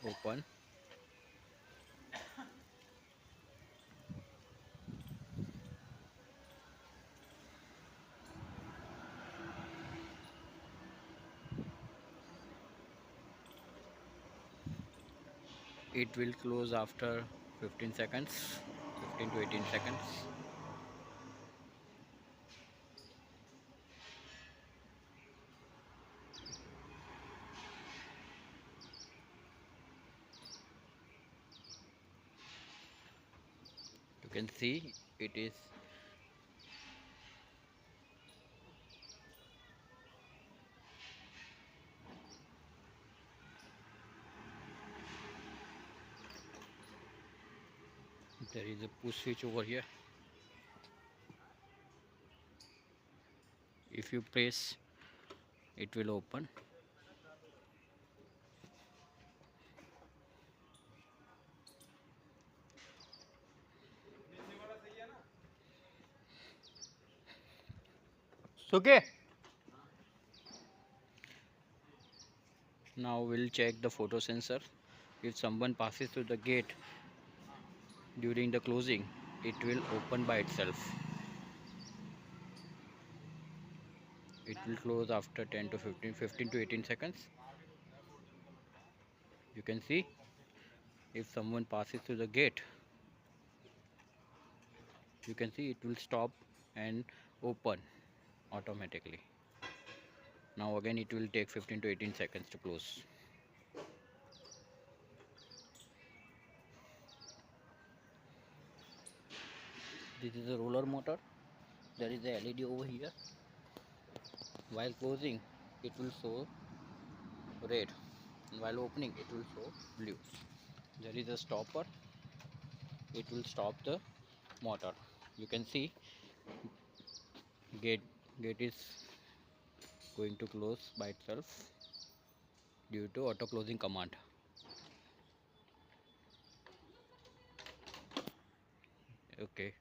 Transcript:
open. It will close after 15 seconds, 15 to 18 seconds. You can see it is. There is a push switch over here. If you press, it will open. Okay. Now we'll check the photo sensor. If someone passes through the gate during the closing, it will open by itself. It will close after 10 to 15, 15 to 18 seconds. You can see if someone passes through the gate, you can see it will stop and open automatically. Now again it will take 15 to 18 seconds to close. This is a roller motor. There is a LED over here. While closing, it will show red, and while opening, it will show blue. There is a stopper. It will stop the motor. You can see gate is going to close by itself due to auto closing command. Okay.